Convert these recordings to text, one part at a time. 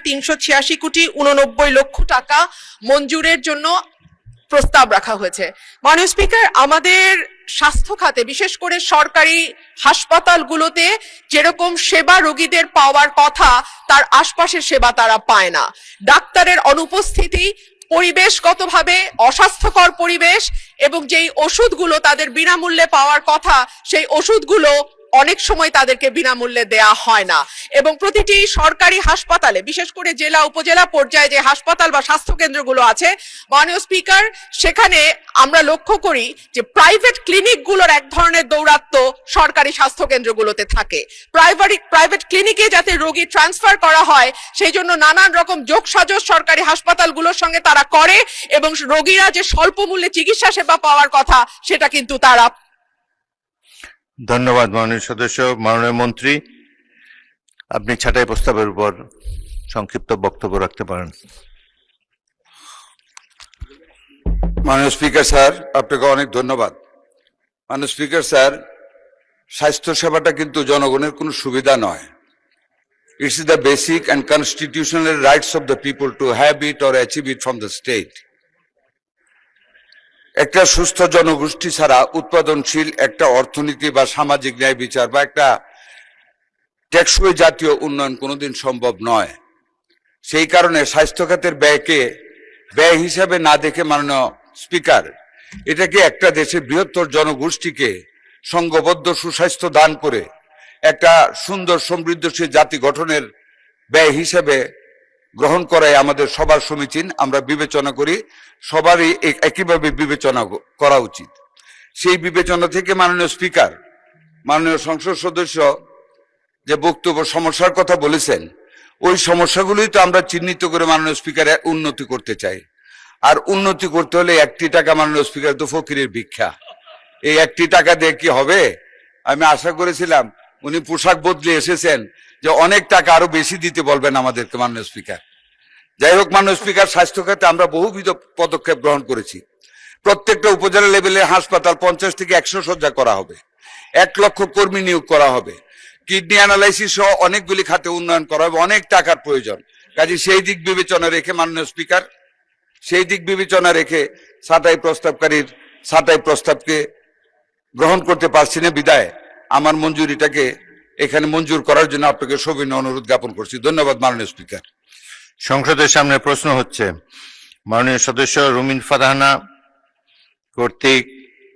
386,89,00,000 টাকা মঞ্জুরের জন্য প্রস্তাব রাখা হয়েছে। মাননীয় স্পিকার, আমাদের স্বাস্থ্য খাতে বিশেষ করে সরকারি হাসপাতালগুলোতে যেরকম সেবা রোগীদের পাওয়ার কথা তার আশপাশের সেবা তারা পায় না। ডাক্তারের অনুপস্থিতি, পরিবেশগতভাবে অস্বাস্থ্যকর পরিবেশ এবং যেই ওষুধগুলো তাদের বিনামূল্যে পাওয়ার কথা সেই ওষুধগুলো অনেক সময় তাদেরকে বিনামূল্যে দেয়া হয় না। এবং প্রতিটি সরকারি হাসপাতালে বিশেষ করে জেলা উপজেলা পর্যায়ে যে হাসপাতাল বা স্বাস্থ্য কেন্দ্রগুলো আছে, মাননীয় স্পিকার, সেখানে আমরা লক্ষ্য করি যে প্রাইভেট ক্লিনিকগুলোর এক ধরনের দৌরাত্ম্য সরকারি স্বাস্থ্য কেন্দ্রগুলোতে থাকে। প্রাইভেট ক্লিনিকে যাতে রোগী ট্রান্সফার করা হয় সেই জন্য নানান রকম যোগসাজশ সরকারি হাসপাতালগুলোর সঙ্গে তারা করে এবং রোগীরা যে স্বল্প মূল্যে চিকিৎসা সেবা পাওয়ার কথা সেটা কিন্তু তারা। ধন্যবাদ মাননীয় সদস্য। মাননীয় মন্ত্রী, আপনি ছাঁটাই প্রস্তাবের উপর সংক্ষিপ্ত বক্তব্য রাখতে পারেন। মাননীয় স্পিকার স্যার, আপনাকে অনেক ধন্যবাদ। মাননীয় স্পিকার স্যার, স্বাস্থ্য সেবাটা কিন্তু জনগণের কোনো সুবিধা নয়। It's the basic and constitutional rights of the people to have it or achieve it from the state. একটা সুস্থ জনগোষ্ঠী ছাড়া উৎপাদনশীল একটা অর্থনীতি বা সামাজিক ন্যায় বিচার বা একটা টেকসই জাতীয় উন্নয়ন কোনোদিন সম্ভব নয়। সেই কারণে স্বাস্থ্য খাতের ব্যয়কে ব্যয় হিসাবে না দেখে মাননীয় স্পিকার, এটাকে একটা দেশের বৃহত্তর জনগোষ্ঠীকে সংঘবদ্ধ সুস্বাস্থ্য দান করে একটা সুন্দর সমৃদ্ধশীল জাতি গঠনের ব্যয় হিসেবে গ্রহণ করাই আমাদের সবার সমীচীন। আমরা বিবেচনা করি সবারই একইভাবে বিবেচনা করা উচিত। সেই বিবেচনা থেকে মাননীয় স্পিকার, মাননীয় সংসদ সদস্য যে বক্তব্য সমস্যার কথা বলেছেন, ওই সমস্যাগুলোই তো আমরা চিহ্নিত করে মাননীয় স্পিকার উন্নতি করতে চাই। আর উন্নতি করতে হলে 1টি টাকা, মাননীয় স্পিকার, তো ফকিরের ভিক্ষা। এই 1টি টাকা দিয়ে কি হবে? আমি আশা করেছিলাম উনি পোশাক বদলে এসেছেন যে অনেক টাকা আরো বেশি দিতে বলবেন আমাদেরকে মাননীয় স্পিকার। যাই হোক মাননীয় স্পিকার, স্বাস্থ্য খাতে আমরা বহুবিধ পদক্ষেপ গ্রহণ করেছি। প্রত্যেকটা উপজেলা লেভেলে হাসপাতাল 50 থেকে 100 শয্যা করা হবে, 1 লক্ষ কর্মী নিয়োগ করা হবে, কিডনি অ্যানালাইসিস সহ অনেকগুলি খাতে উন্নয়ন করা হবে। অনেক টাকার প্রয়োজন। কাজে সেই দিক বিবেচনা রেখে মাননীয় স্পিকার, সেই দিক বিবেচনা রেখে ছাঁটাই প্রস্তাবকে গ্রহণ করতে পারছি না বিদায় আমার মঞ্জুরিটাকে এখানে মঞ্জুর করার জন্য আপনাকে সবিনয় অনুরোধ জ্ঞাপন করছি। ধন্যবাদ মাননীয় স্পিকার। সংসদের সামনে প্রশ্ন হচ্ছে, মাননীয় সদস্য রুমিন ফারহানা কর্তৃক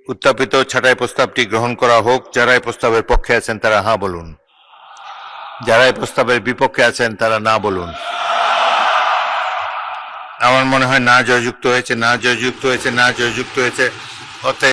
উত্থাপিত ছাঁটাই প্রস্তাবটি গ্রহণ করা হোক। যারা এই প্রস্তাবের পক্ষে আছেন তারা হ্যাঁ বলুন, যারা এই প্রস্তাবের বিপক্ষে আছেন তারা না বলুন। আমার মনে হয় না জয়যুক্ত হয়েছে, না জয়যুক্ত হয়েছে, না জয়যুক্ত হয়েছে। অতএব